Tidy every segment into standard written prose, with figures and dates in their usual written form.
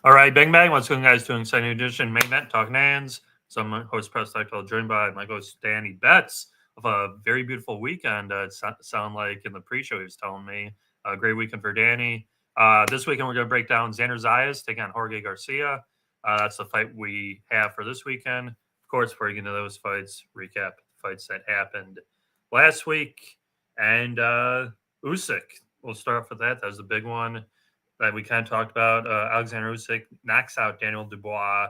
All right, bang bang. What's going, guys? To an exciting edition, main event, Talkin Hands. So I'm host Preston, joined by my host Danny Betts of a very beautiful weekend. Sound like in the pre-show he was telling me a great weekend for Danny. This weekend we're going to break down Xander Zayas taking on Jorge Garcia. That's the fight we have for this weekend. Of course, before we get into those fights, recap the fights that happened last week and Usyk. We'll start off with that. That was the big one that we kind of talked about. Alexander Usyk knocks out Daniel Dubois.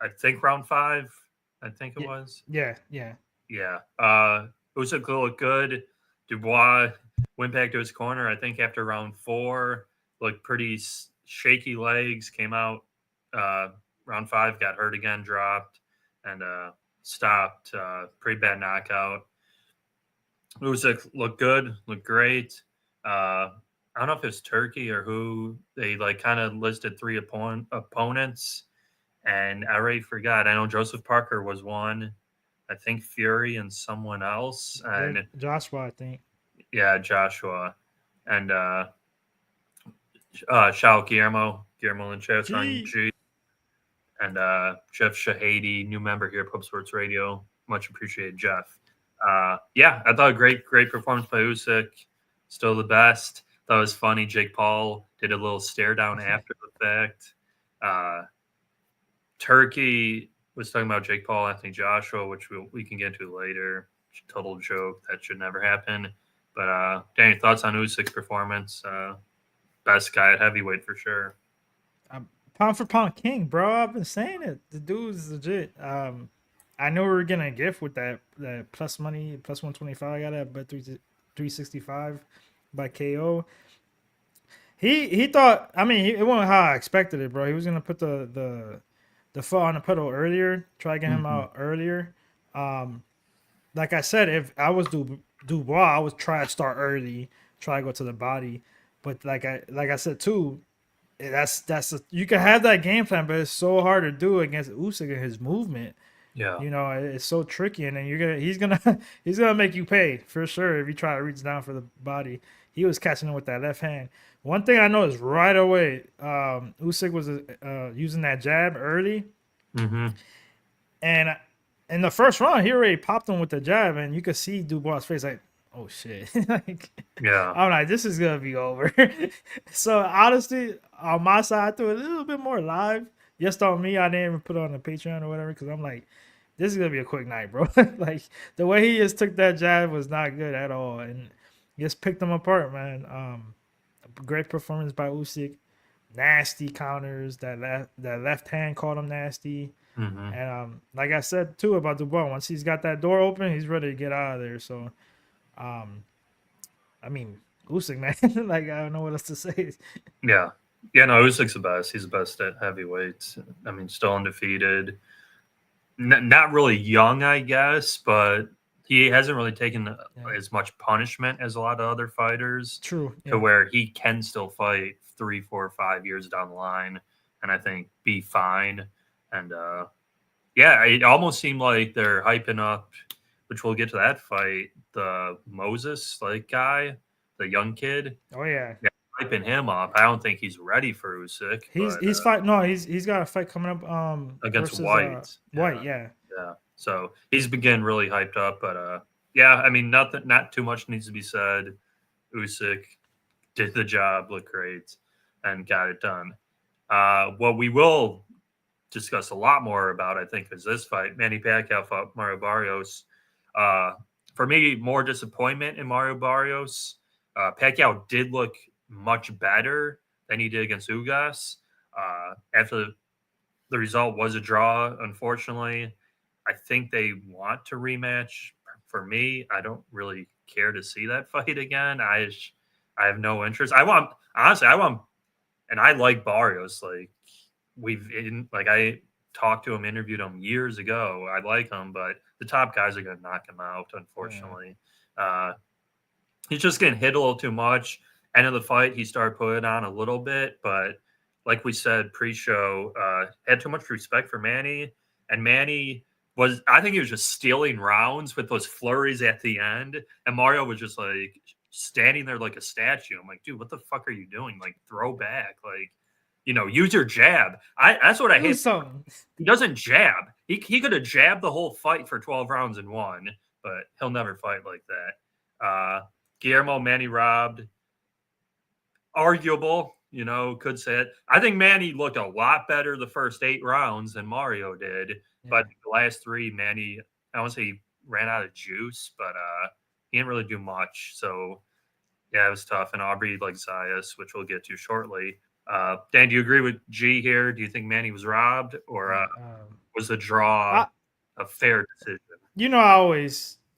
I think round five. I think it Yeah, was. yeah. Yeah. Usyk looked good. Dubois went back to his corner. I think after round four, looked pretty shaky legs. Came out. Uh, round five, got hurt again, dropped, and stopped. Pretty bad knockout. Usyk looked good, looked great. I don't know if it's Turkey or who they like kind of listed three opponents, and I already forgot. I know Joseph Parker was one. I think Fury and someone else, and Joshua, I think. yeah, Joshua and Shao Guillermo Lanchester on Gee. G, and Jeff Shahady, new member here at Pub Sports Radio. Much appreciated, Jeff. Yeah, I thought great performance by Usyk. Still the best. That was funny. Jake Paul did a little stare down after the fact. Uh, Turkey was talking about Jake Paul, Anthony Joshua, which we can get to later. Total joke. That should never happen. But Danny, thoughts on Usyk's performance? Best guy at heavyweight for sure. Pound for pound king, bro. I've been saying it. The dude is legit. I know we are getting a gift with that plus money, plus 125. I got it, but 365 by KO. He thought. I mean, it wasn't how I expected it, bro. He was gonna put the foot on the pedal earlier, try to get him Mm-hmm. out earlier. Um, like I said, if I was Dubois, I would try to start early, try to go to the body. But like I said too, you can have that game plan, but it's so hard to do against Usyk and his movement. Yeah. It's so tricky, and then he's gonna he's gonna make you pay for sure if you try to reach down for the body. He was catching him with that left hand. One thing I noticed right away, Usyk was using that jab early, Mm-hmm. and in the first round, he already popped him with the jab, and you could see Dubois' face like, "Oh shit!" like, Yeah. I'm like, "This is gonna be over." So honestly, on my side, I threw a little bit more live. Just on me, I didn't even put it on the Patreon or whatever because I'm like, "This is gonna be a quick night, bro." Like the way he just took that jab was not good at all, and just picked them apart, man. Great performance by Usyk. Nasty counters. That left hand called him nasty. Mm-hmm. And like I said too about Dubois, once he's got that door open, he's ready to get out of there. So, um, I mean, Usyk, man, like I don't know what else to say. Yeah. Yeah, no, Usyk's the best. He's the best at heavyweight. I mean, still undefeated. Not really young, I guess, but he hasn't really taken Yeah, as much punishment as a lot of other fighters true. to Yeah, where he can still fight 3, 4, 5 years down the line and I think be fine. And yeah, it almost seemed like they're hyping up, which we'll get to that fight, the Moses like guy, the young kid. oh yeah. Yeah, hyping him up. I don't think he's ready for Usyk, but He's fight. No, he's got a fight coming up. against Versus White, White. yeah, Yeah, yeah. So he's been getting really hyped up, but yeah, I mean, not too much needs to be said. Usyk did the job, looked great, and got it done. What we will discuss a lot more about, I think, is this fight. Manny Pacquiao fought Mario Barrios. Uh, for me, more disappointment in Mario Barrios. Pacquiao did look much better than he did against Ugas. After the result was a draw, unfortunately. I think they want to rematch. For me, I don't really care to see that fight again. I have no interest. I want honestly, I want, and I like Barrios. Like I talked to him, interviewed him years ago. I like him, but the top guys are going to knock him out. yeah. Unfortunately, uh, he's just getting hit a little too much. End of the fight, he started putting on a little bit, but like we said pre-show, had too much respect for Manny, and Manny was, I think he was just stealing rounds with those flurries at the end, and Mario was just like standing there like a statue. I'm like, dude, what the fuck are you doing? Like, throw back, like. use your jab. That's what I Do hate. something. He doesn't jab. He could have jabbed the whole fight for 12 rounds and won, but he'll never fight like that. Guillermo Manny robbed. Arguable, could say it. I think Manny looked a lot better the first 8 rounds than Mario did, but the last 3, Manny, I won't say he ran out of juice, but he didn't really do much. So, yeah, it was tough. And Aubrey like Zayas, which we'll get to shortly. Dan, do you agree with G here? Do you think Manny was robbed, or was the draw a fair decision?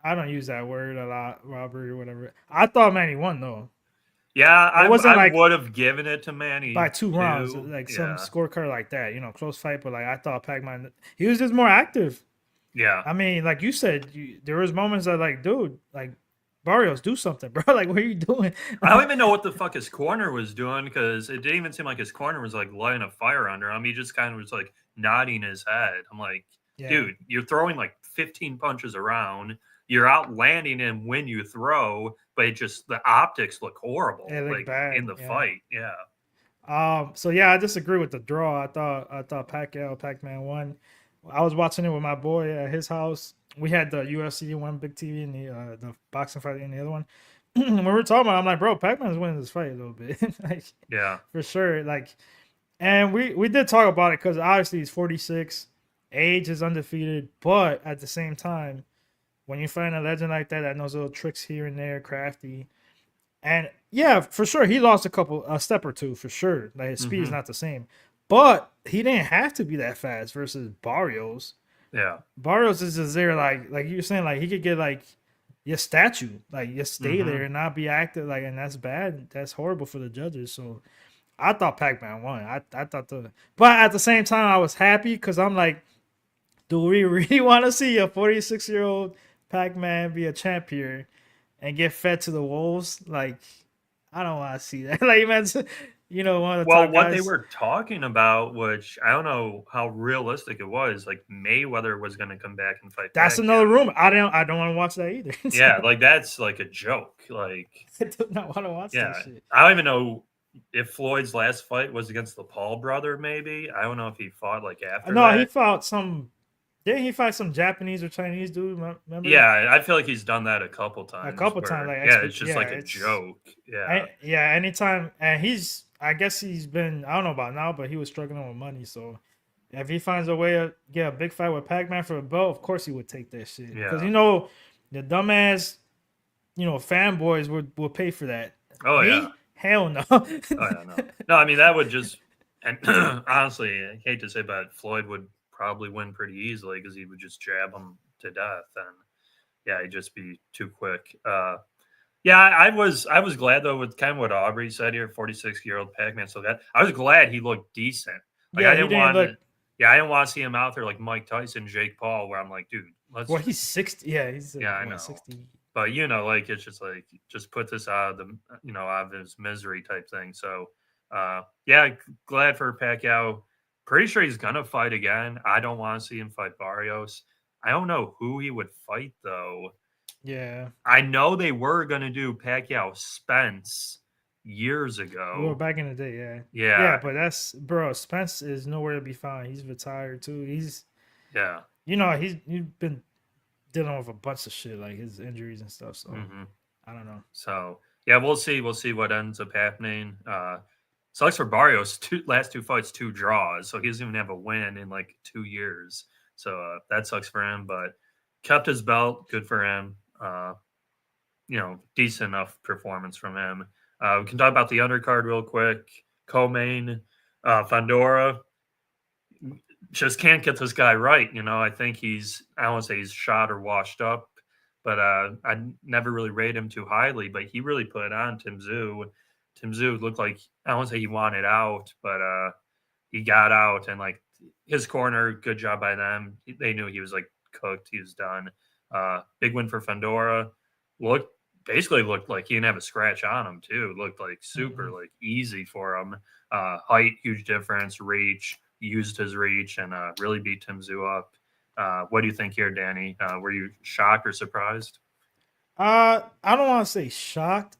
I don't use that word a lot, robbery or whatever. I thought Manny won though. Yeah, I would have given it to Manny by 2 rounds, like some scorecard like that. Close fight, but like I thought Pac-Man, he was just more active. Yeah, I mean, like you said, there was moments that like, dude, like Barrios, do something, bro. Like, what are you doing? I don't even know what the fuck his corner was doing, because it didn't even seem like his corner was like lighting a fire under him. He just kind of was like nodding his head. I'm like, dude, you're throwing like 15 punches around. You're out landing him when you throw, but the optics look horrible, like bad in the fight. Yeah. So yeah, I disagree with the draw. I thought Pac-Man won. I was watching it with my boy at his house. We had the UFC one big TV and the boxing fight in the other one. When we were talking about it, I'm like, bro, Pac-Man's winning this fight a little bit. Like, yeah, for sure. Like, and we did talk about it because obviously he's 46, age is undefeated, but at the same time, when you find a legend like that knows little tricks here and there, crafty, and yeah, for sure, he lost a step or two for sure. Like his speed is not the same, but he didn't have to be that fast versus Barrios. Yeah, Barrios is just there, like you're saying, like he could get like your statue, like just stay there and not be active, like, and that's bad. That's horrible for the judges. So I thought Pac-Man won. I thought but at the same time, I was happy because I'm like, do we really want to see a 46-year-old Pac-Man be a champ here and get fed to the wolves? Like, I don't want to see that. Like, man, one of the top what guys. They were talking about, which I don't know how realistic it was, like Mayweather was going to come back and fight. That's another rumor. I don't want to watch that either. Yeah, like that's like a joke. Like, I do not want to watch that shit. I don't even know if Floyd's last fight was against the Paul brother. Maybe I don't know if he fought like after. No, he fought some. Didn't he fight some Japanese or Chinese dude? Remember? Yeah, I feel like he's done that a couple times. Like, it's just like a joke. Yeah, anytime, and I guess he's been. I don't know about now, but he was struggling with money. So if he finds a way to get a big fight with Pac-Man for a belt, of course he would take that shit. Because the dumbass, fanboys would pay for that. Oh yeah. Hell no. Oh yeah, no. No, I mean that would just. And honestly, I hate to say, but Floyd would probably win pretty easily because he would just jab him to death, and he'd just be too quick. I was glad though with kind of what Aubrey said here, 46-year-old Pac-Man. So that I was glad he looked decent. Like I didn't want to see him out there like Mike Tyson, Jake Paul, where I'm like, dude, let's. Well, he's 60. Yeah, he's I know. 60. But like it's just like put this out of the out of his misery type thing. So glad for Pacquiao. Pretty sure he's gonna fight again. I don't want to see him fight Barrios. I don't know who he would fight though. Yeah, I know they were gonna do Pacquiao Spence years ago. We were back in the day, yeah. But that's Spence is nowhere to be found. He's retired too. He's he's been dealing with a bunch of shit like his injuries and stuff. So I don't know. So we'll see. We'll see what ends up happening. Sucks for Barrios. Last 2 fights, 2 draws, so he doesn't even have a win in like 2 years. So that sucks for him, but kept his belt. Good for him. Decent enough performance from him. We can talk about the undercard real quick. Co-main, Fandora. Just can't get this guy right. I think I don't want to say he's shot or washed up, but I never really rate him too highly, but he really put it on Tim Tszyu. Tim Tszyu looked like, I don't want to say he wanted out, but he got out, and like his corner, good job by them. They knew he was like cooked. He was done. Big win for Fandora. Basically looked like he didn't have a scratch on him too. Looked like super like easy for him. Height, huge difference. Reach, used his reach and really beat Tim Tszyu up. What do you think here, Danny? Were you shocked or surprised? I don't want to say shocked.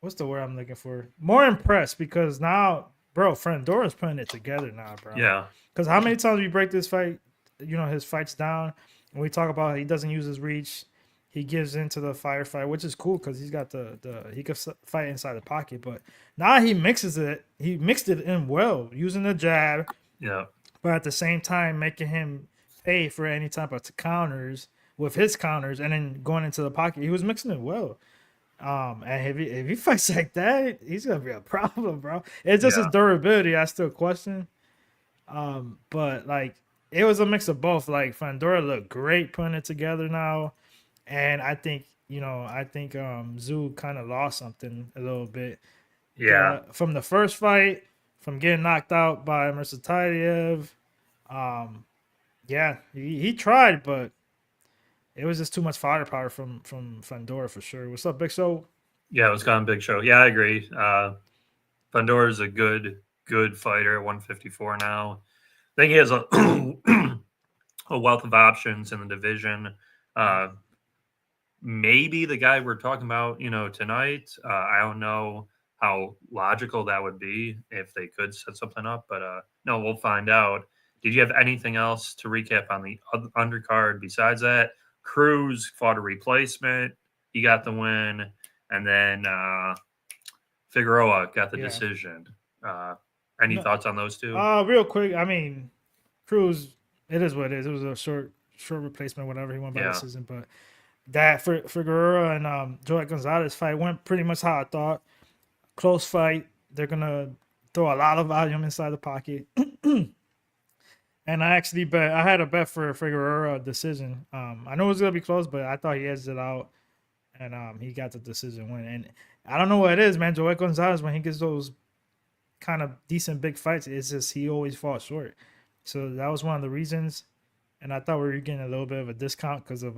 what's the word I'm looking for? More impressed because now, bro, Frandora's putting it together now, bro. Yeah, Because how many times we break this fight, his fights down, and we talk about he doesn't use his reach, he gives into the firefight, which is cool because he's got the he can fight inside the pocket. But now he mixes it. He mixed it in well, using the jab, yeah, but at the same time making him pay for any type of counters with his counters, and then going into the pocket. He was mixing it well. And if he fights like that, he's gonna be a problem, bro. It's just his yeah, durability I still question. But like it was a mix of both. Like Fandora looked great putting it together now, and I think Zoo kind of lost something a little bit. yeah, From the first fight, from getting knocked out by Mirsatayev. Um, yeah, he tried, but it was just too much firepower from Fandora for sure. What's up, Big Show? yeah. It was kind of a big show. Yeah, I agree. Fundora is a good fighter at 154 now. I think he has a a wealth of options in the division. Uh, Maybe the guy we're talking about, tonight. I don't know how logical that would be if they could set something up, but no, we'll find out. Did you have anything else to recap on the undercard besides that? Cruz fought a replacement. He got the win, and then Figueroa got the Yeah. decision. Any No. thoughts on those two? Real quick. I mean, Cruz. It is what it is. It was a short replacement, whatever. He won by Yeah, decision, but that for Figueroa and Joey Gonzalez fight went pretty much how I thought. Close fight. They're gonna throw a lot of volume inside the pocket. And I actually bet I had a bet for Figueroa decision. I know it was gonna be close, but I thought he edged it out, and he got the decision win. And I don't know what it is, man. Joey Gonzalez, when he gets those kind of decent big fights, it's just he always falls short. So that was one of the reasons. And I thought we were getting a little bit of a discount because of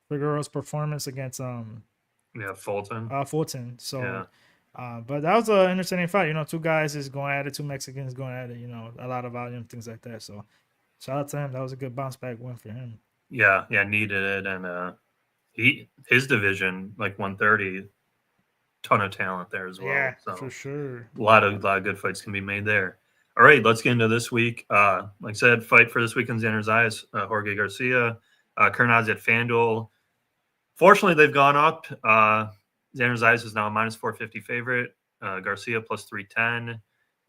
Figueroa's performance against yeah, Fulton. Fulton. So, Yeah, but that was an interesting fight. Two guys is going at it, two Mexicans going at it. A lot of volume, things like that. So, shout out to him. That was a good bounce back win for him. yeah, yeah. Needed it, and his division like 130, ton of talent there as well. Yeah, for So sure. a lot of good fights can be made there. All right, let's get into this week. Like I said, fight for this weekend: Xander Zayas, Jorge Garcia, current odds at FanDuel. Fortunately, they've gone up. Xander Zayas is now a minus 450 favorite. Garcia plus 310.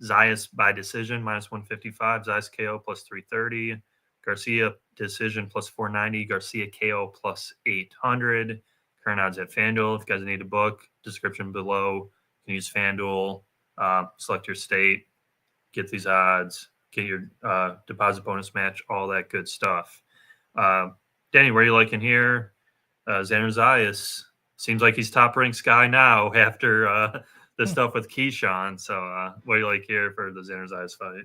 Zayas by decision minus 155. Zayas KO plus 330. Garcia decision plus 490. Garcia KO plus 800. Current odds at FanDuel. If you guys need a book, description below. You can use FanDuel. Select your state. Get these odds. Get your deposit bonus match. All that good stuff. Danny, where are you liking here? Xander Zayas seems like he's top ranked Sky now after the stuff with Keyshawn. So, what do you like here for the Xander Zayas fight?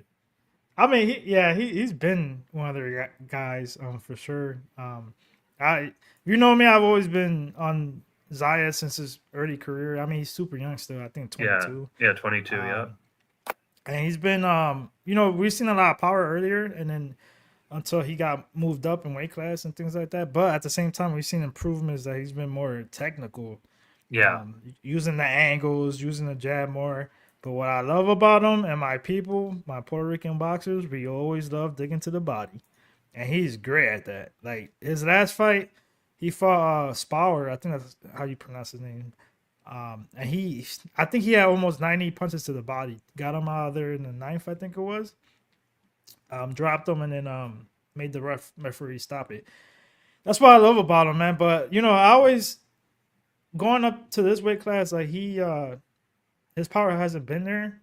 I mean, he's been one of the guys for sure. I me, I've always been on Zaya since his early career. I mean, he's super young still. I think Yeah, 22. yeah, 22. Yeah, And he's been we've seen a lot of power earlier, and then until he got moved up in weight class and things like that. But at the same time, we've seen improvements that he's been more technical, yeah, using the angles, using the jab more. But what I love about him and my people, my Puerto Rican boxers, we always love digging to the body. And he's great at that. Like his last fight, he fought Spower. I think that's how you pronounce his name. And I think he had almost 90 punches to the body. Got him out of there in the ninth, I think it was. Dropped him and then made the referee stop it. That's what I love about him, man. But I always going up to this weight class, like his power hasn't been there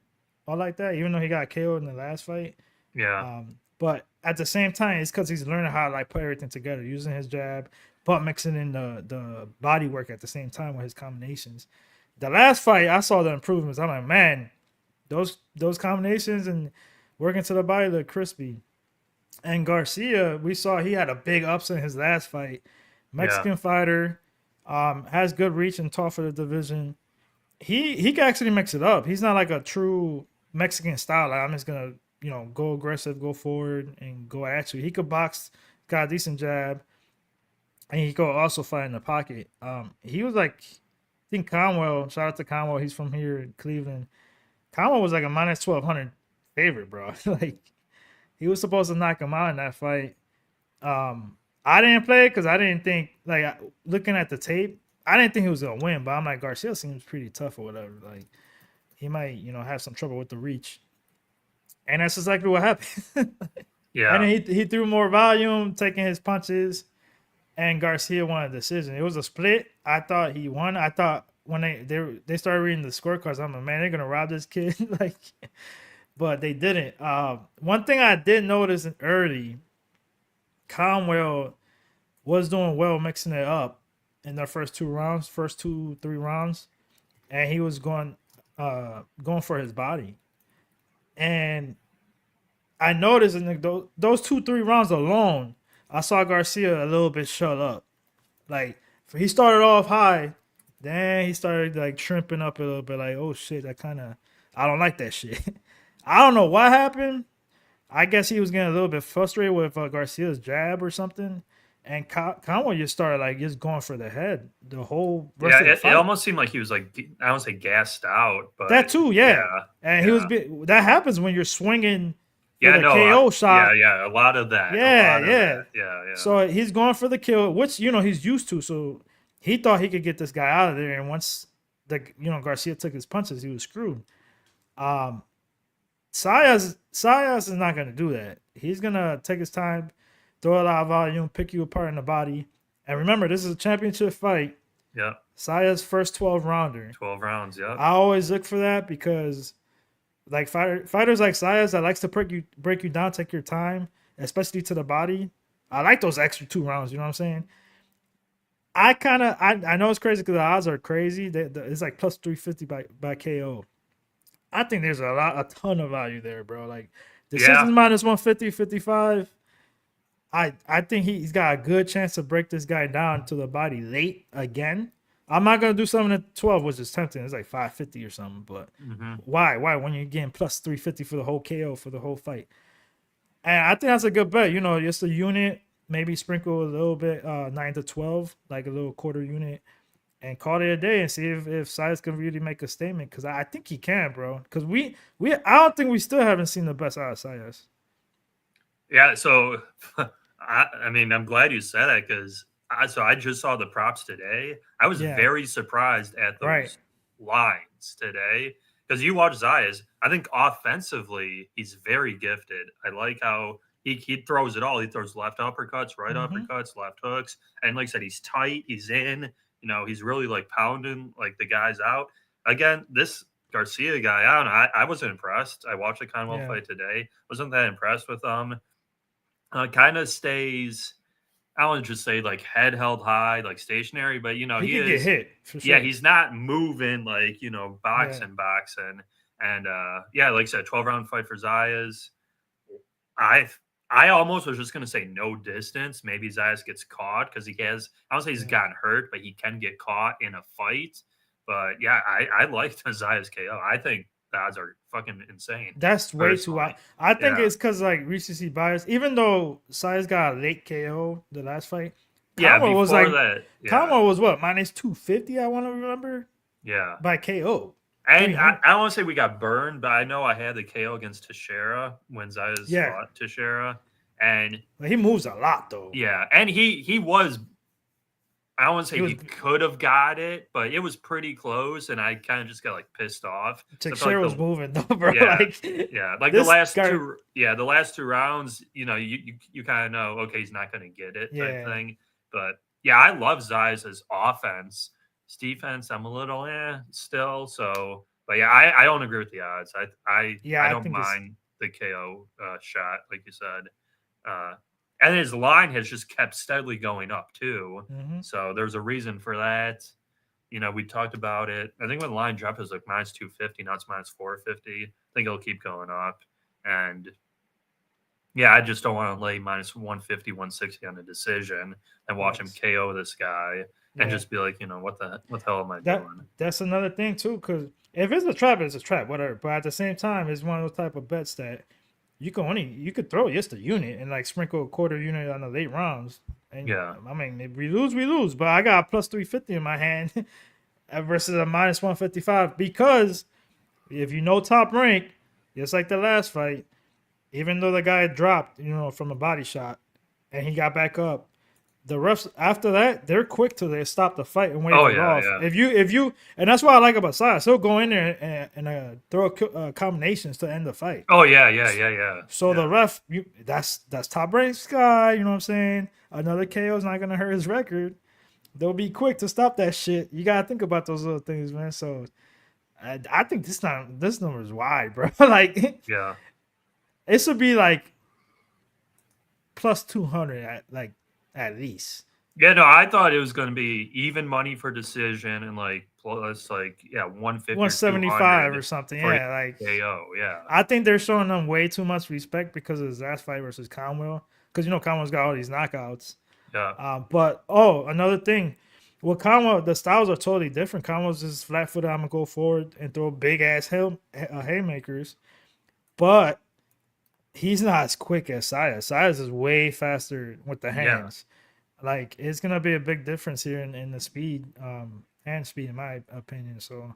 all like that, even though he got KO'd in the last fight. yeah, But at the same time, it's because he's learning how to like put everything together, using his jab, but mixing in the body work at the same time with his combinations. The last fight, I saw the improvements. I'm like, man, those combinations and working to the body look crispy. And Garcia, we saw he had a big ups in his last fight. Mexican fighter, has good reach and tall for the division. He can actually mix it up. He's not like a true Mexican style. Like I'm just gonna go aggressive, go forward, and go at you. He could box, got a decent jab, and he could also fight in the pocket. He was like think Conwell. Shout out to Conwell. He's from here in Cleveland. Conwell was like a minus 1200 favorite, bro. Like he was supposed to knock him out in that fight. I didn't play it because I didn't think looking at the tape, I didn't think he was gonna win. But I'm like Garcia seems pretty tough or whatever. Like he might have some trouble with the reach, and that's exactly what happened. Yeah. And then he threw more volume, taking his punches, and Garcia won a decision. It was a split. I thought he won. I thought when they started reading the scorecards, I'm like, man, they're gonna rob this kid. Like, but they didn't. One thing I did notice early, Conwell was doing well mixing it up in their first 2-3 rounds, and he was going for his body. And I noticed in those 2-3 rounds alone, I saw Garcia a little bit shut up. Like he started off high, then he started like shrimping up a little bit. Like, oh shit, I don't like that shit. I don't know what happened. I guess he was getting a little bit frustrated with Garcia's jab or something, and Conwell just started like just going for the head the whole rest of the fight. It almost seemed like he was like, I don't say gassed out, but that too, yeah. And he was that happens when you're swinging. KO shot. Yeah, a lot of that. Yeah. So he's going for the kill, which he's used to. So he thought he could get this guy out of there, and once Garcia took his punches, he was screwed. Zayas is not gonna do that. He's gonna take his time, throw a lot of volume, pick you apart in the body. And remember, this is a championship fight. Yeah. Zayas' first 12 rounder. 12 rounds, yeah. I always look for that because like fighters like Zayas that likes to break you down, take your time, especially to the body. I like those extra 2 rounds. You know what I'm saying? I know it's crazy because the odds are crazy. It's like plus 350 by KO. I think there's a ton of value there, bro. Like decisions minus 150, 55. I think he's got a good chance to break this guy down to the body late again. I'm not gonna do something at 12, which is tempting. It's like 550 or something, but why? When you're getting plus 350 for the whole KO for the whole fight? And I think that's a good bet. Just a unit, maybe sprinkle a little bit 9 to 12, like a little quarter unit, and call it a day and see if Zayas can really make a statement. Because I think he can, bro. Because I don't think we still haven't seen the best out of Zayas. Yeah. So I mean, I'm glad you said that because. So I just saw the props today. I was very surprised at those lines today because you watch Zayas. I think offensively he's very gifted. I like how he throws it all. He throws left uppercuts, right uppercuts, left hooks, and like I said, he's tight. He's in. He's really like pounding like the guys out. Again, this Garcia guy, I don't know. I wasn't impressed. I watched the Conwell fight today. Wasn't that impressed with him. Kind of stays. I don't want to just say like head held high, like stationary, but he can get hit. For sure. Yeah, he's not moving like boxing. And like I said, 12-round fight for Zayas. I almost was just gonna say no distance. Maybe Zayas gets caught because he has. I don't say he's gotten hurt, but he can get caught in a fight. But yeah, I like the Zayas KO. I think the odds are fucking insane. That's way too high. I think it's because like recency bias. Even though Zayas got a late KO the last fight, Conwell was like Conwell was what minus 250. I want to remember. Yeah, by KO. And I don't want to say we got burned, but I know I had the KO against Teixeira when Zayas fought Teixeira, and he moves a lot though. Yeah, and he was. I don't want to say he could have got it, but it was pretty close, and I kind of just got like pissed off. Teixeira was moving though, bro. Yeah, like the last two rounds, you kind of know, okay, he's not going to get it type thing. But yeah, I love Zayas' offense. His defense, I'm a little still. So, but yeah, I don't agree with the odds. I don't mind the KO shot, like you said. And his line has just kept steadily going up too. So there's a reason for that. We talked about it. I think when the line dropped, it was like minus 250. Now it's minus 450. I think it'll keep going up. And yeah, I just don't want to lay minus 150, 160 on the decision and watch him KO this guy and just be like, what the hell am I doing? That's another thing too, because if it's a trap, it's a trap, whatever. But at the same time, it's one of those type of bets that you could throw just a unit and like sprinkle a quarter unit on the late rounds. And I mean, if we lose, we lose. But I got plus 350 in my hand, versus a minus 155 because if you know Top Rank, just like the last fight, even though the guy dropped, from a body shot and he got back up, the refs after that they're quick to they stop the fight and wave Oh it yeah, off. yeah. If you and that's what I like about Zayas. He'll go in there and throw combinations to end the fight. Oh yeah. So the ref, that's Top Rank's guy. You know what I'm saying? Another KO is not gonna hurt his record. They'll be quick to stop that shit. You gotta think about those little things, man. So I think this number is wide, bro. Like yeah. it should be like plus 200 at least. Yeah, no, I thought it was going to be even money for decision and like plus 150 175 or something. Yeah, like KO. Yeah, I think they're showing them way too much respect because of his last fight versus Conwell. Because Conwell's got all these knockouts. Yeah. But another thing, with Conwell, the styles are totally different. Conwell's just flat footed. I'm gonna go forward and throw big ass haymakers, but he's not as quick as Zayas. Zayas is way faster with the hands. Like it's gonna be a big difference here in the speed, hand speed, in my opinion. So,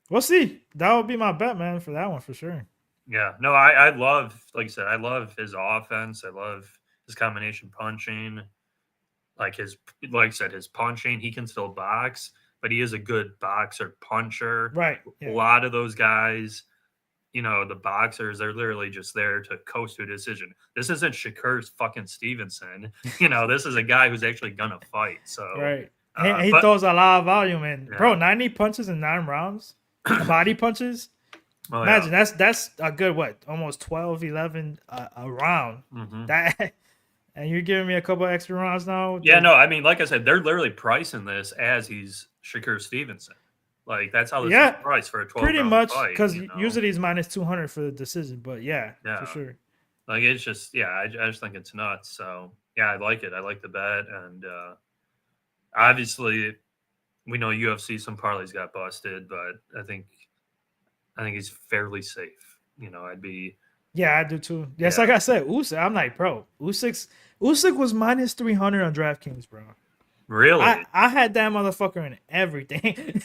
we'll see. That would be my bet, man, for that one for sure. Yeah, no, I love, like I said, I love his offense. I love his combination punching. Like I said, his punching, he can still box, but he is a good boxer puncher. Right. Yeah. A lot of those guys, the boxers, they're literally just there to coast to a decision. This isn't Shakur's fucking Stevenson. This is a guy who's actually gonna fight. So right. He throws a lot of volume in. Yeah. Bro, 90 punches in 9 rounds. Body punches. Oh, imagine that's a good almost 12, 11 a round. Mm-hmm. That and you're giving me a couple extra rounds now? Yeah, no, I mean, like I said, they're literally pricing this as he's Shakur Stevenson. Like that's how this is priced for a 12 pretty much fight, because usually he's minus 200 for the decision, but yeah, for sure. Like it's just I just think it's nuts. So yeah, I like it. I like the bet, and obviously we know UFC some parlays got busted, but I think he's fairly safe. I'd be. Yeah, I do too. Yes, like I said, Usyk. I'm like, bro, Usyk was minus 300 on DraftKings, bro. Really? I had that motherfucker in everything.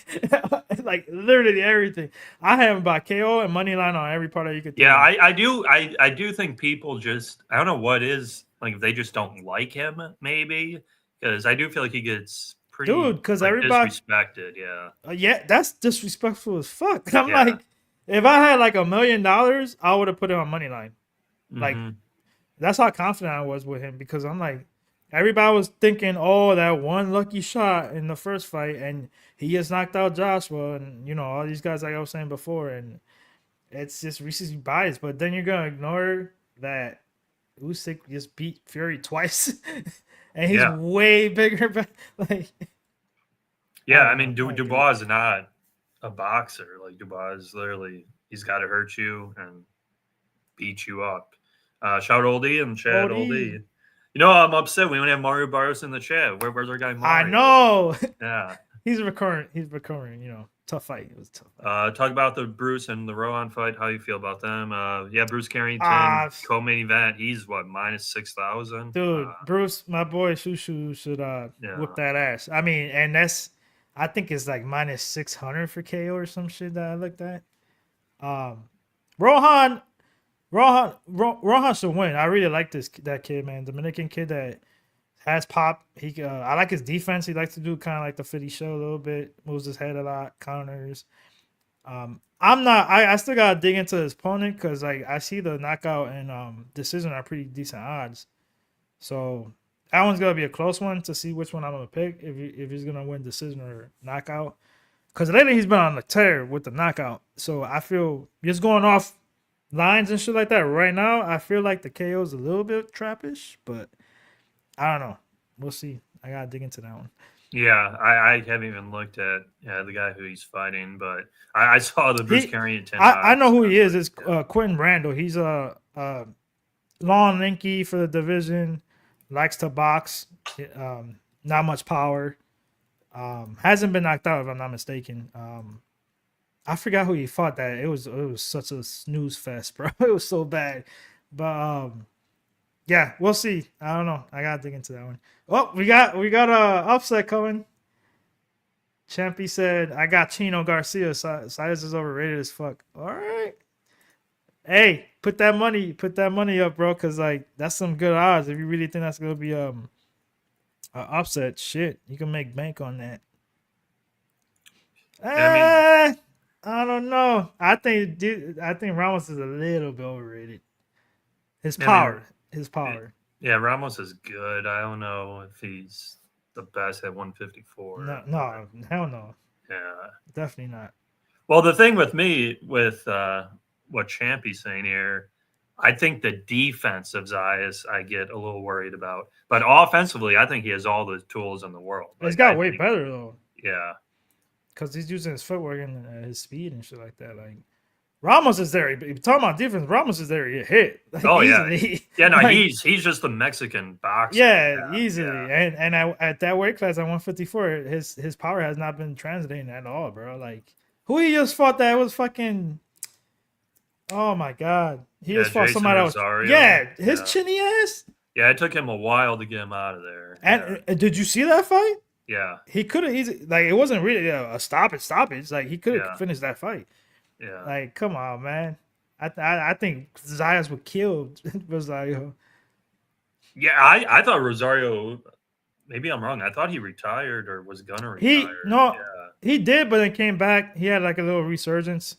Like literally everything. I had him by KO and money line on every part that you could think. Yeah, I do think people just, I don't know what is, like if they just don't like him, maybe. Because I do feel like he gets pretty because everybody disrespected, yeah. Yeah, that's disrespectful as fuck. I'm like, if I had like $1 million, I would have put it on money line. Like that's how confident I was with him because I'm like, everybody was thinking, oh, that one lucky shot in the first fight, and he just knocked out Joshua, and all these guys like I was saying before, and it's just recency bias. But then you're gonna ignore that Usyk just beat Fury twice, and he's way bigger. But like, I mean, Dubois is not a boxer. Like Dubois is literally, he's got to hurt you and beat you up. Shout Oldie and Chad Oldie. I'm upset we don't have Mario Barros in the chat. Where's our guy Mario? I know. Yeah. He's recurring. Tough fight. It was tough. Talk about the Bruce and the Rohan fight. How you feel about them? Bruce Carrington, co-main event. He's minus 6,000. Dude, Bruce, my boy Shushu should whip that ass. I mean, and I think it's like minus 600 for KO or some shit that I looked at. Rohan should win. I really like that kid, man. Dominican kid that has pop. I like his defense. He likes to do kind of like the 50 show a little bit. Moves his head a lot. Counters. I still gotta dig into his opponent because I see the knockout and decision are pretty decent odds. So that one's gonna be a close one to see which one I'm gonna pick if he's gonna win decision or knockout. Because lately he's been on the tear with the knockout. So I feel just going off lines and shit like that right now, I feel like the KO is a little bit trappish, but I don't know. We'll see. I gotta dig into that one. Yeah, I haven't even looked at the guy who he's fighting, but I saw the Bruce Carrington. I know who he is. It's Quentin Randall. He's a long, lanky for the division. Likes to box. Not much power. Hasn't been knocked out if I'm not mistaken. I forgot who he fought. That it was such a snooze fest, bro. It was so bad. But yeah, we'll see. I don't know. I gotta dig into that one. Oh, we got a upset coming. Champy said, I got Chino Garcia. Zayas is overrated as fuck. All right. Hey, put that money up, bro, because like that's some good odds. If you really think that's gonna be an upset, shit, you can make bank on that. I mean, I don't know. I think Ramos is a little bit overrated. His I mean, power, his power. yeah, Ramos is good. I don't know if he's the best at 154. No, hell no, Yeah. definitely not. Well, the thing with me, with what Champy's saying here, I think the defense of Zayas I get a little worried about. But offensively, I think he has all the tools in the world. He's Like, got I way think, better though, yeah. because he's using his footwork and his speed and shit like that. Like Ramos is there. If you're talking about defense, Ramos is there. You hit like, Oh, yeah. easily. Yeah, no, Like, he's just the Mexican boxer. yeah, easily. Yeah. And at that weight class at 154, his power has not been translating at all, bro. Like who he just fought that was fucking. Oh my god, he Yeah, just fought Jason somebody else. Rosario. Yeah, his Yeah. chinny ass. Yeah, it took him a while to get him out of there. And did you see that fight? Yeah. He could have easily like it wasn't really a stoppage. Like he could have Yeah. finished that fight. Yeah. Like come on, man. I think Zayas would kill Rosario. Yeah, I thought Rosario. Maybe I'm wrong. I thought he retired or was gonna retire. He did, but then came back. He had like a little resurgence.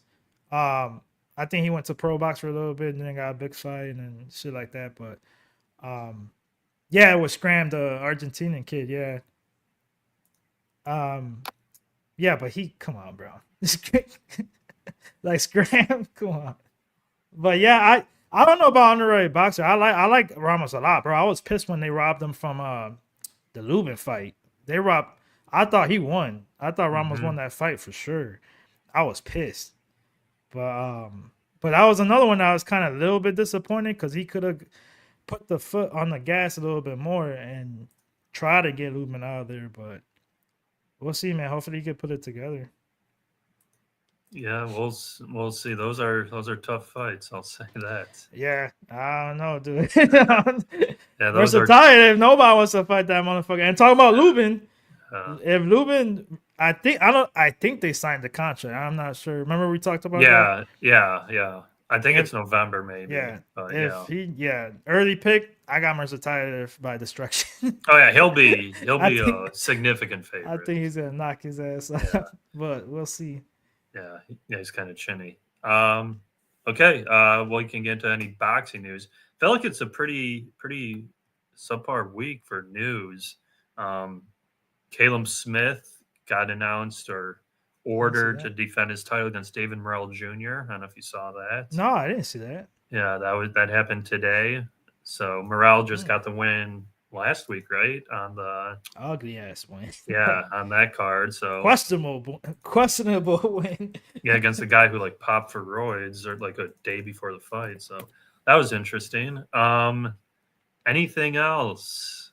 I think he went to pro box for a little bit and then got a big fight and then shit like that. But yeah, it was Scram, the Argentinian kid. Yeah. Yeah, but he come on, bro. Like Scram, come on. But yeah, I don't know about underrated boxer. I like Ramos a lot, bro. I was pissed when they robbed him from the Lubin fight. They robbed. I thought he won. I thought Ramos won that fight for sure. I was pissed, but that was another one that I was kind of a little bit disappointed because he could have put the foot on the gas a little bit more and try to get Lubin out of there. But we'll see, man. Hopefully, he can put it together. Yeah, we'll see. Those are tough fights. I'll say that. Yeah, I don't know, dude. Yeah, those are. Versatile. If nobody wants to fight that motherfucker, and talking about Lubin, if Lubin, I think they signed the contract. I'm not sure. Remember we talked about that? Yeah. I think it's November, maybe. Yeah. But, Early pick. I got Versatile by destruction. Oh yeah, he'll be a significant favorite. I think he's gonna knock his ass out, but we'll see. Yeah, he's kind of chinny. Okay, we can get into any boxing news. I feel like it's a pretty subpar week for news. Caleb Smith got announced or ordered to defend his title against David Morrell Jr. I don't know if you saw that. No, I didn't see that. Yeah, that happened today. So Morrell just got the win last week, right? On the ugly ass win. Yeah, on that card. So questionable win. Yeah, against a guy who like popped for roids or like a day before the fight. So that was interesting. Anything else?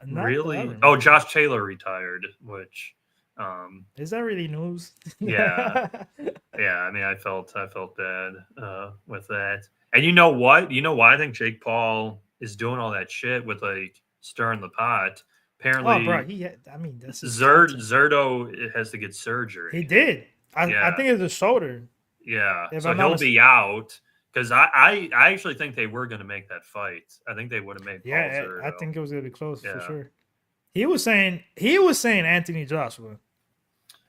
Really? Oh, Josh Taylor retired, which is that really news? Yeah. I mean, I felt bad with that. And you know what? You know why I think Jake Paul is doing all that shit with like stirring the pot. Apparently, bro, that's Zerto has to get surgery. He did. I think it's a shoulder. Yeah, so he'll be out because I actually think they were going to make that fight. I think they would have made. Yeah, Paul Zerto. I think it was going to be close for sure. He was saying Anthony Joshua.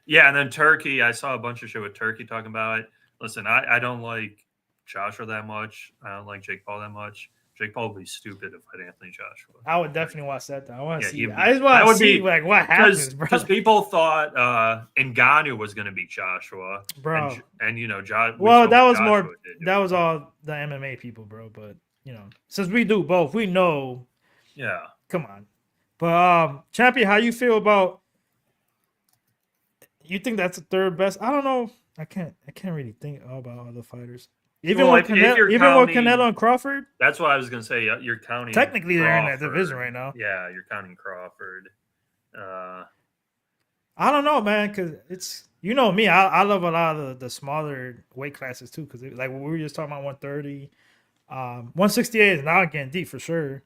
Yeah, and then Turkey. I saw a bunch of shit with Turkey talking about it. Listen, I don't like Joshua that much. I don't like Jake Paul that much. Jake Paul would be stupid if I had Anthony Joshua. I would definitely watch that though. I want to see. I just want to see like what happens, bro. Because people thought Ngannou was going to beat Joshua, bro. And you know, Josh. Well, that was more. That was all the MMA people, bro. But you know, since we do both, we know. Yeah. Come on, but Champion, how you feel about? You think that's the third best? I don't know. I can't really think about other fighters. Even with Canelo and Crawford. That's what I was gonna say. You're counting. Technically, Crawford. They're in that division right now. Yeah, you're counting Crawford. I don't know, man, because it's me. I love a lot of the smaller weight classes too, because like we were just talking about 130, 168 is now getting deep for sure.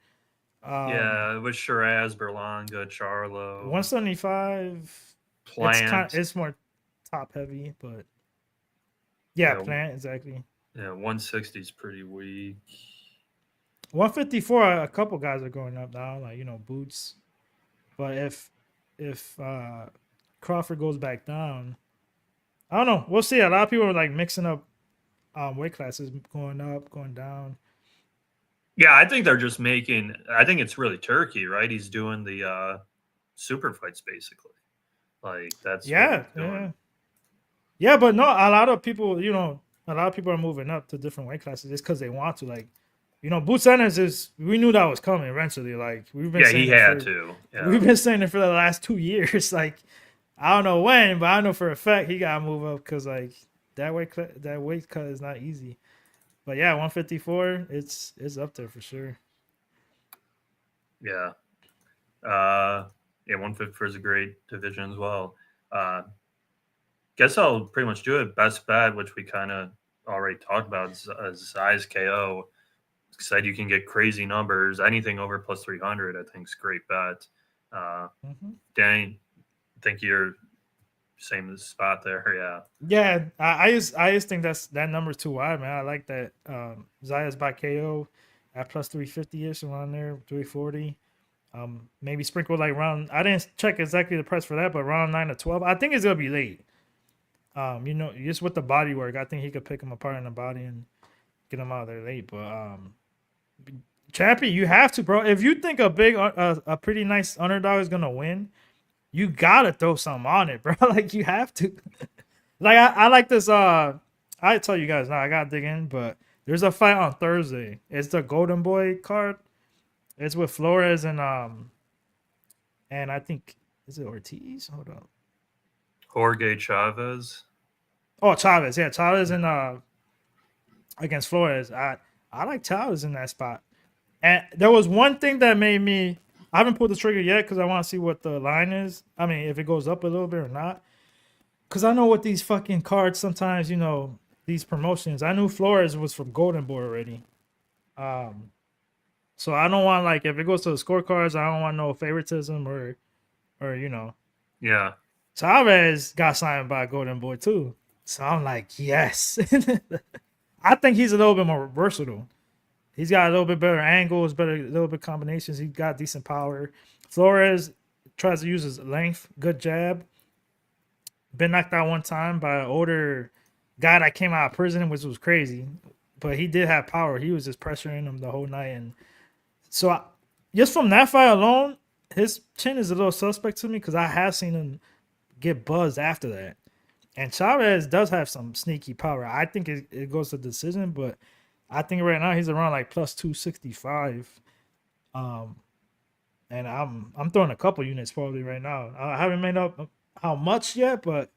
Yeah, with Shiraz, Berlanga, Charlo. 175. Plant. It's more top heavy, but yeah, Yeah, Plant exactly. yeah, 160 is pretty weak. 154, a couple guys are going up now, like Boots. But if Crawford goes back down, I don't know. We'll see. A lot of people are like mixing up weight classes, going up, going down. Yeah, I think they're just making. I think it's really Turkey, right? He's doing the super fights basically. Like that's what Yeah, he's doing. yeah, yeah. But no, a lot of people, a lot of people are moving up to different weight classes just because they want to. Like, Boots Ennis is. We knew that was coming eventually. Like Yeah, he had to. Yeah, we've been saying it for the last 2 years. Like, I don't know when, but I know for a fact he got to move up because like that weight cut is not easy. But yeah, 154, it's up there for sure. yeah. Yeah, 154 is a great division as well. Uh, guess I'll pretty much do it. Best bet, which we kind of already talked about, is Zayas KO. Said you can get crazy numbers. Anything over plus 300, I think is a great bet. Uh, Hmm. Danny, I think you're same spot there. Yeah. Yeah, I just think that number's too wide, man. I like that Zayas by KO at plus 350 ish around there, 340. Maybe sprinkle like round. I didn't check exactly the price for that, but round 9 to 12. I think it's gonna be late. Just with the body work, I think he could pick him apart in the body and get him out of there late. But champion, you have to, bro. If you think a pretty nice underdog is gonna win, you gotta throw something on it, bro. Like you have to. Like I like this. I tell you guys now. I gotta dig in, but there's a fight on Thursday. It's the Golden Boy card. It's with Flores and I think is it Ortiz? Hold on. Jorge Chavez. Oh, Chavez. Yeah, Chavez and against Flores. I like Chavez in that spot. And there was one thing that made me. I haven't pulled the trigger yet because I want to see what the line is. I mean, if it goes up a little bit or not. Because I know what these fucking cards sometimes, these promotions. I knew Flores was from Golden Boy already. So I don't want like if it goes to the scorecards, I don't want no favoritism or. Yeah. Chavez got signed by Golden Boy too. So I'm like, yes. I think he's a little bit more versatile. He's got a little bit better angles, a little bit combinations. He's got decent power. Flores tries to use his length, good jab. Been knocked out one time by an older guy that came out of prison, which was crazy. But he did have power. He was just pressuring him the whole night. And so just from that fight alone, his chin is a little suspect to me because I have seen him get buzzed after that. And Chavez does have some sneaky power. I think it goes to decision, but I think right now he's around like plus 265. And I'm throwing a couple units probably right now. I haven't made up how much yet, but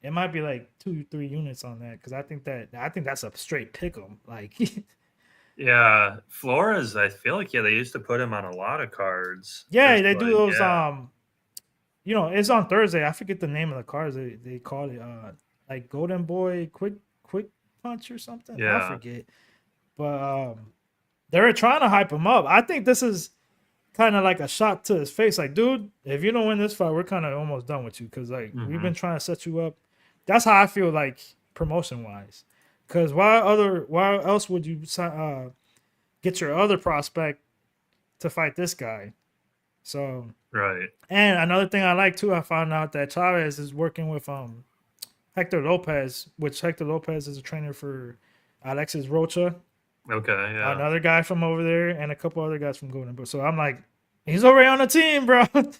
it might be like 2-3 units on that because I think that's a straight pick 'em. Like Yeah. Flores, I feel like, yeah, they used to put him on a lot of cards. yeah, Just they do like, those yeah. it's on Thursday. I forget the name of the cards they call it like Golden Boy quick punch or something. I Yeah. forget. But they're trying to hype him up. I think this is kind of like a shot to his face. Like, dude, if you don't win this fight, we're kind of almost done with you because like we've been trying to set you up. That's how I feel like promotion wise. Because why else would you get your other prospect to fight this guy? So Right. and another thing I like too, I found out that Chavez is working with Hector Lopez, which Hector Lopez is a trainer for Alexis Rocha, Okay. Yeah. another guy from over there, and a couple other guys from Golden Boy. So I'm like, he's already on the team, bro. And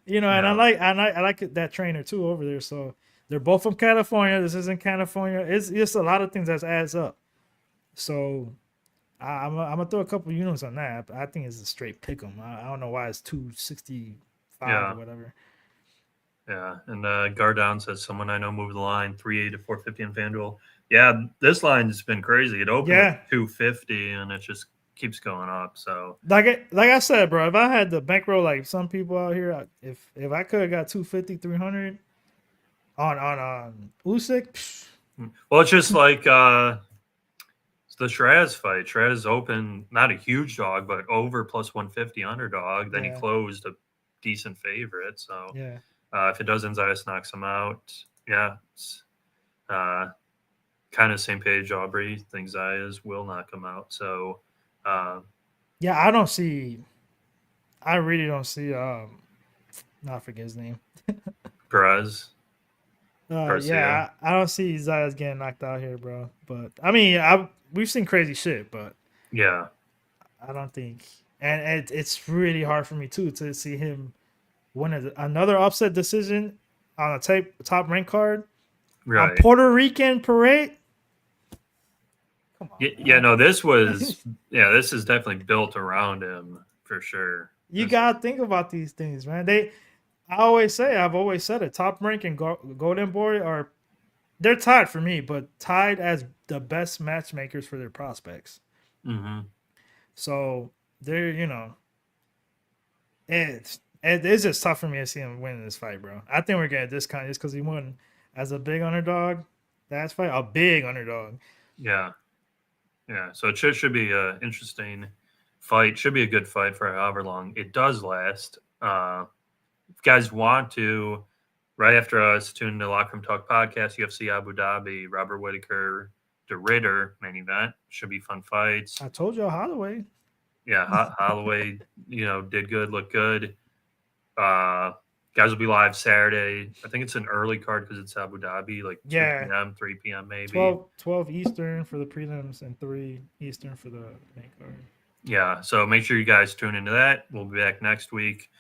Yeah. I like that trainer too over there. So they're both from California. This isn't California. It's just a lot of things that adds up. So I'm gonna throw a couple units on that. I think it's a straight pick 'em. I don't know why it's 265 Yeah. or whatever. Yeah. And Gardon says someone I know moved the line 380 to 450 in FanDuel. Yeah, this line's been crazy. It opened Yeah, at 250 and it just keeps going up. So like I said, bro. If I had the bankroll like some people out here, if I could have got 250, 300 on Usyk, well, it's just like the Shraz fight. Shraz opened not a huge dog, but over plus 150 underdog. Then he yeah, closed a decent favorite. So yeah. If it doesn't, Zayas knocks him out. Yeah, it's, kind of same page. Aubrey thinks Zayas will knock him out. So, Yeah, I really don't see. Not forget his name. Perez, Garcia. Yeah, I don't see Zayas getting knocked out here, bro. But I mean, we've seen crazy shit, but Yeah, I don't think, and it's really hard for me too to see him win another upset decision on a top rank card on right. Puerto Rican parade. Come on, Yeah, man. no, this is definitely built around him for sure. You gotta think about these things, man. I've always said it. Top rank and Golden Boy they're tied for me, but tied as the best matchmakers for their prospects. Mm-hmm. So they're it's just tough for me to see him winning this fight, bro. I think we're getting discounted just because he won as a big underdog. That's fight a big underdog. Yeah, yeah. So it should be a interesting fight. Should be a good fight for however long it does last. If you guys want to, right after us, tune in to Locker Room Talk podcast, UFC Abu Dhabi, Robert Whitaker, De Ritter main event. Should be fun fights. I told you Holloway. Yeah, Holloway, did good, looked good. Guys will be live Saturday. I think it's an early card because it's Abu Dhabi, like 2 Yeah, p.m., 3 p.m. maybe. 12 Eastern for the prelims and 3 Eastern for the main card. Yeah, so make sure you guys tune into that. We'll be back next week.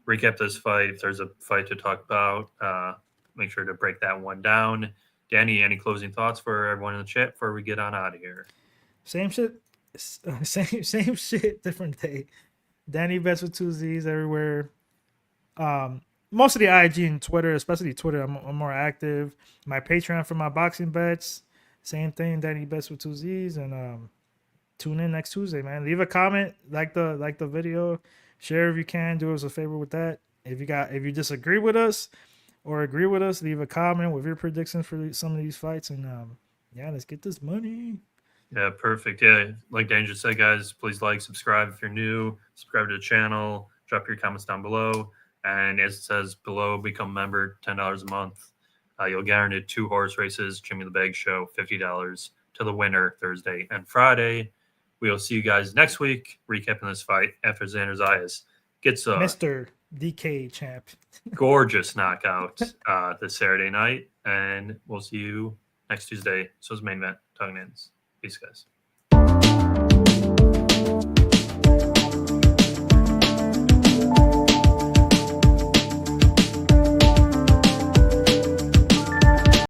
Recap this fight. If there's a fight to talk about, make sure to break that one down. Danny, any closing thoughts for everyone in the chat before we get on out of here? Same shit, same shit, different day. Danny bets with 2 Z's everywhere. Most of the IG and Twitter, especially Twitter, I'm more active. My Patreon for my boxing bets, same thing. Danny bets with 2 Z's, and tune in next Tuesday, man. Leave a comment, like the video, share if you can. Do us a favor with that. If you disagree with us or agree with us, leave a comment with your predictions for some of these fights, and yeah, let's get this money. Yeah, perfect. Yeah, like Danger said, guys, please like, subscribe if you're new, subscribe to the channel, drop your comments down below, and as it says below, become a member, $10 a month. You'll guarantee 2 horse races, Jimmy the Bag Show, $50 to the winner Thursday and Friday. We will see you guys next week, recapping this fight after Xander Zayas gets a Mr. DK champ. gorgeous knockout this Saturday night, and we'll see you next Tuesday. So it's main event, Talkin Hands. Peace, guys.